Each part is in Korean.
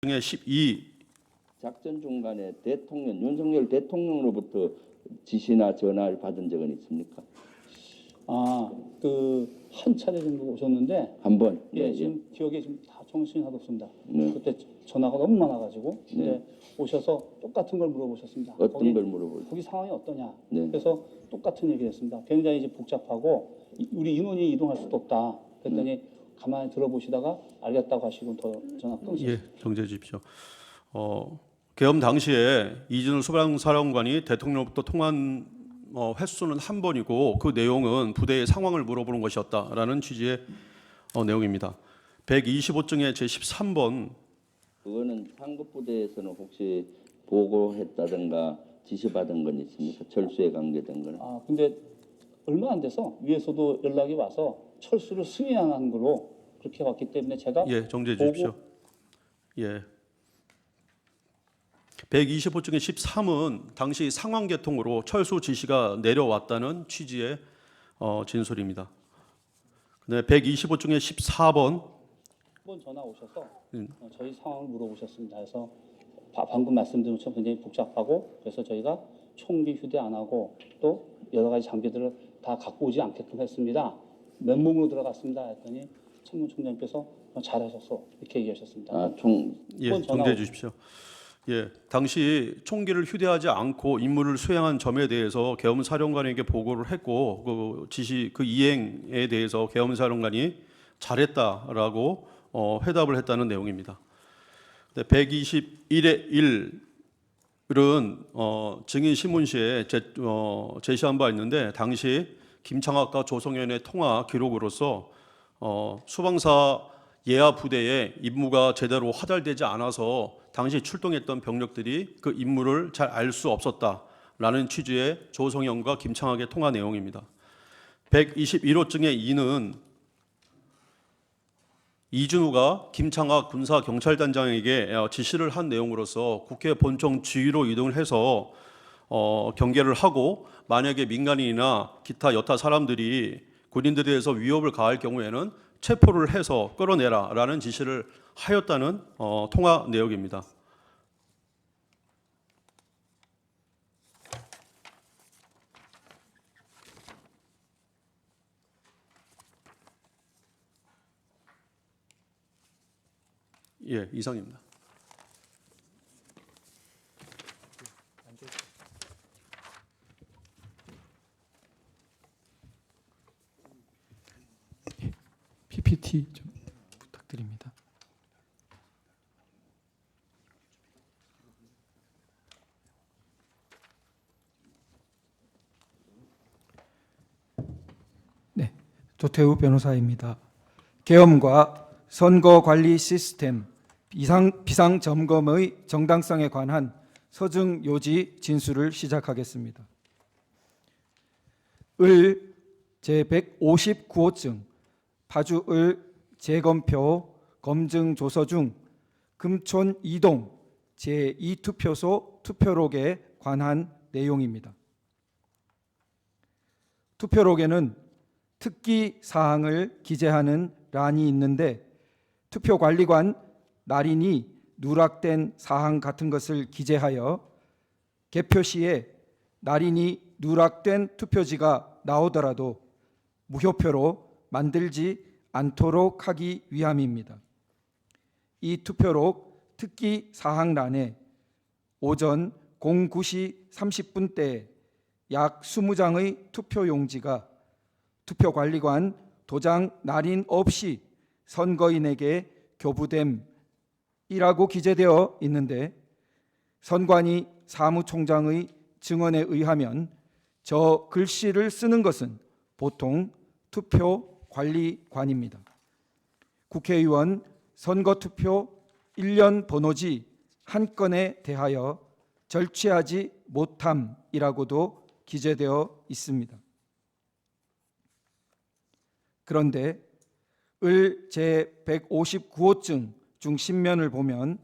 중에 12. 작전 중간에 대통령 윤석열 대통령으로부터 지시나 전화를 받은 적은 있습니까? 한 차례 정도 오셨는데, 한 번. 예, 지금 기억에 지금 다 정신이 하나도 없습니다. 네. 그때 전화가 너무 많아가지고, 근데 네. 오셔서 똑같은 걸 물어보셨습니다. 어떤 걸 물어보죠? 거기 상황이 어떠냐? 네. 그래서 똑같은 얘기를 했습니다. 굉장히 이제 복잡하고 우리 인원이 이동할 수도 없다. 그랬더니 가만히 들어보시다가 알겠다고 하시고 더 전화 끊으셨어요. 예, 정지해 주십시오. 계엄 당시에 이진우 소방사령관이 대통령부터 통한 횟수는 한 번이고 그 내용은 부대의 상황을 물어보는 것이었다라는 취지의 내용입니다. 125증의 제13번. 그거는 상급 부대에서는 혹시 보고했다든가 지시받은 건 있습니까? 철수에 관계된 거는? 근데 얼마 안 돼서 위에서도 연락이 와서 철수를 승인한 걸로 그렇게 왔기 때문에 제가 예, 정지해 주십시오. 예. 125증의 13은 당시 상황 계통으로 철수 지시가 내려왔다는 취지의 진술입니다. 네, 125증의 14번. 한번 전화 오셔서 저희 상황을 물어보셨습니다. 그래서 방금 말씀드린 것처럼 굉장히 복잡하고 그래서 저희가 총기 휴대 안 하고 또 여러 가지 장비들을 다 갖고 오지 않게끔 했습니다. 맨몸으로 들어갔습니다. 했더니 참모총장님께서 잘하셨어 이렇게 얘기하셨습니다. 예, 정지해 주십시오. 예, 당시 총기를 휴대하지 않고 임무를 수행한 점에 대해서 계엄사령관에게 보고를 했고 그 이행에 대해서 계엄사령관이 잘했다라고 회답을 했다는 내용입니다. 121의 1은 증인 신문시에 제시한 바 있는데 당시 김창학과 조성현의 통화 기록으로서 수방사 예하 부대의 임무가 제대로 하달되지 않아서 당시 출동했던 병력들이 그 임무를 잘 알 수 없었다라는 취지의 조성현과 김창학의 통화 내용입니다. 121호증의 2는 이준우가 김창학 군사경찰단장에게 지시를 한 내용으로서 국회 본청 지휘로 이동을 해서 경계를 하고 만약에 민간인이나 기타 여타 사람들이 군인들에 대해서 위협을 가할 경우에는 체포를 해서 끌어내라라는 지시를 하였다는 통화 내역입니다. 예, 이상입니다. PPT 좀 부탁드립니다. 네, 조태우 변호사입니다. 계엄과 선거관리 시스템 비상점검의 정당성에 관한 서증 요지 진술을 시작하겠습니다. 을 제159호증 파주을 재검표 검증 조서 중 금촌 이동 제2투표소 투표록에 관한 내용입니다. 투표록에는 특기 사항을 기재하는 란이 있는데 투표관리관 날인이 누락된 사항 같은 것을 기재하여 개표 시에 날인이 누락된 투표지가 나오더라도 무효표로 만들지 않도록 하기 위함입니다. 이 투표록 특기 사항란에 오전 09시 30분대에 약 20장의 투표용지가 투표관리관 도장 날인 없이 선거인에게 교부됨이라고 기재되어 있는데 선관위 사무총장의 증언에 의하면 저 글씨를 쓰는 것은 보통 투표관리관입니다. 국회의원 선거투표 1년 번호지 한 건에 대하여 절취하지 못함이라고도 기재되어 있습니다. 그런데 을 제159호증 중 신면을 보면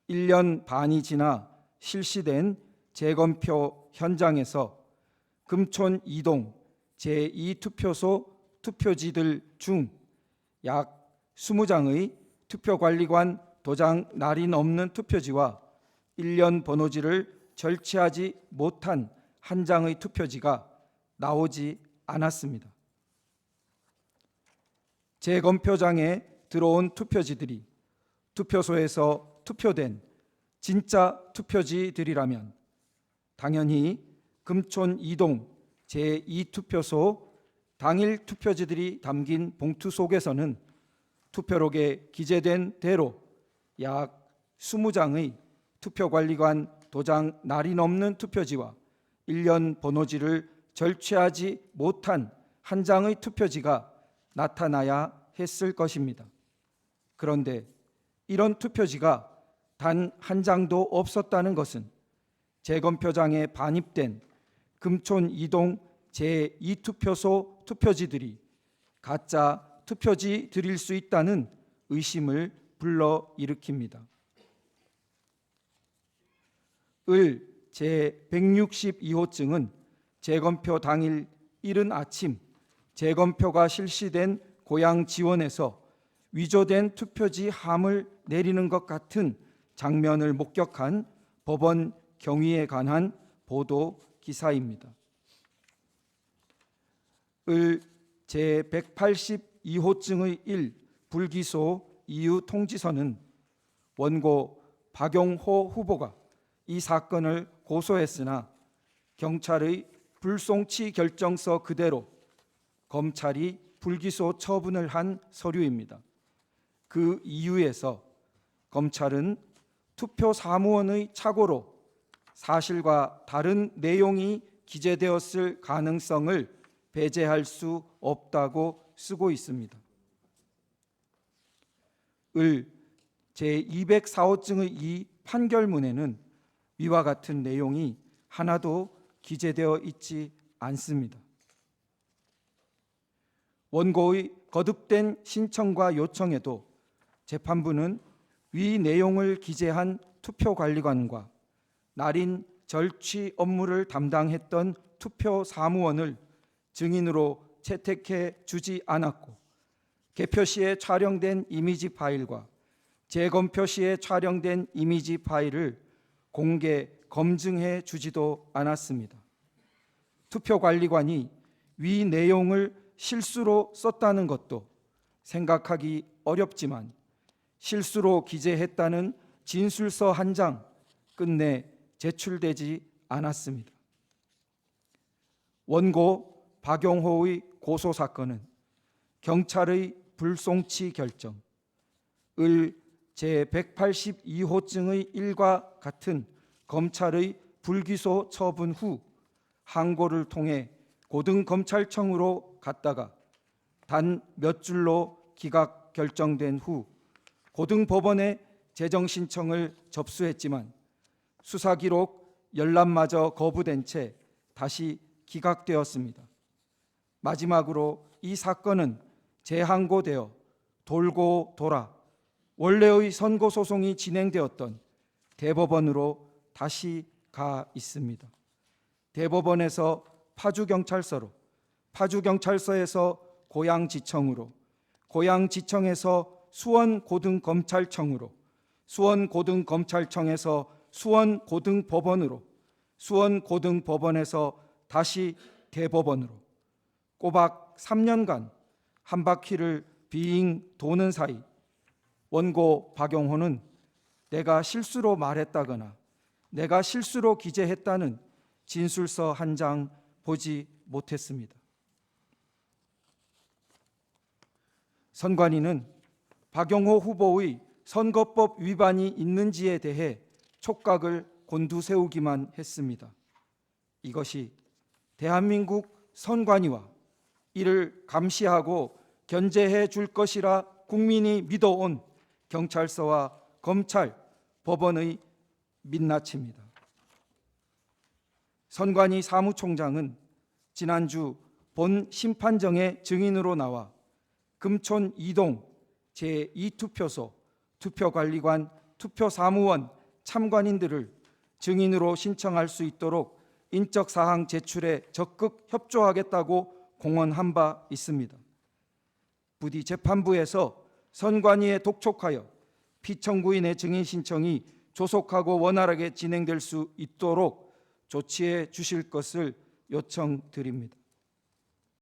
1년 반이 지나 실시된 재검표 현장에서 금촌 이동 제2투표소 투표지들 중 약 20장의 투표관리관 도장 날인 없는 투표지와 1년 번호지를 절취하지 못한 한 장의 투표지가 나오지 않았습니다. 재검표장에 들어온 투표지들이 투표소에서 투표된 진짜 투표지들이라면 당연히 금촌 2동 제2투표소 당일 투표지들이 담긴 봉투 속에서는 투표록에 기재된 대로 약 20장의 투표관리관 도장 날이 넘는 투표지와 1년 번호지를 절취하지 못한 한 장의 투표지가 나타나야 했을 것입니다. 그런데 이런 투표지가 단 한 장도 없었다는 것은 재검표장에 반입된 금촌 2동 제2투표소 투표지들이 가짜 투표지들일 수 있다는 의심을 불러일으킵니다. 을 제162호증은 재검표 당일 이른 아침 재검표가 실시된 고향 지원에서 위조된 투표지 함을 내리는 것 같은 장면을 목격한 법원 경위에 관한 보도 기사입니다. 을 제182호증의 1 불기소 이유 통지서는 원고 박용호 후보가 이 사건을 고소했으나 경찰의 불송치 결정서 그대로 검찰이 불기소 처분을 한 서류입니다. 그 이유에서 검찰은 투표 사무원의 착오로 사실과 다른 내용이 기재되었을 가능성을 배제할 수 없다고 쓰고 있습니다. 을 제204호증의 이 판결문에는 위와 같은 내용이 하나도 기재되어 있지 않습니다. 원고의 거듭된 신청과 요청에도 재판부는 위 내용을 기재한 투표관리관과 날인 절취 업무를 담당했던 투표 사무원을 증인으로 채택해 주지 않았고 개표 시에 촬영된 이미지 파일과 재검표 시에 촬영된 이미지 파일을 공개 검증해 주지도 않았습니다. 투표관리관이 위 내용을 실수로 썼다는 것도 생각하기 어렵지만 실수로 기재했다는 진술서 한 장 끝내 제출되지 않았습니다. 원고 박용호의 고소 사건은 경찰의 불송치 결정, 을 제182호증의 1과 같은 검찰의 불기소 처분 후 항고를 통해 고등검찰청으로 갔다가 단 몇 줄로 기각 결정된 후 고등법원에 재정신청을 접수했지만 수사기록 열람마저 거부된 채 다시 기각되었습니다. 마지막으로 이 사건은 재항고되어 돌고 돌아 원래의 선고소송이 진행되었던 대법원으로 다시 가 있습니다. 대법원에서 파주경찰서로, 파주경찰서에서 고양지청으로, 고양지청에서 수원고등검찰청으로, 수원고등검찰청에서 수원고등법원으로, 수원고등법원에서 다시 대법원으로 꼬박 3년간 한 바퀴를 빙 도는 사이 원고 박용호는 내가 실수로 말했다거나 내가 실수로 기재했다는 진술서 한 장 보지 못했습니다. 선관위는 박용호 후보의 선거법 위반이 있는지에 대해 촉각을 곤두세우기만 했습니다. 이것이 대한민국 선관위와 이를 감시하고 견제해 줄 것이라 국민이 믿어온 경찰서와 검찰, 법원의 민낯입니다. 선관위 사무총장은 지난주 본 심판정의 증인으로 나와 금촌 2동 제2투표소 투표관리관, 투표사무원 참관인들을 증인으로 신청할 수 있도록 인적사항 제출에 적극 협조하겠다고 공언한 바 있습니다. 부디 재판부에서 선관위에 독촉하여 피청구인의 증인 신청이 조속하고 원활하게 진행될 수 있도록 조치해 주실 것을 요청드립니다.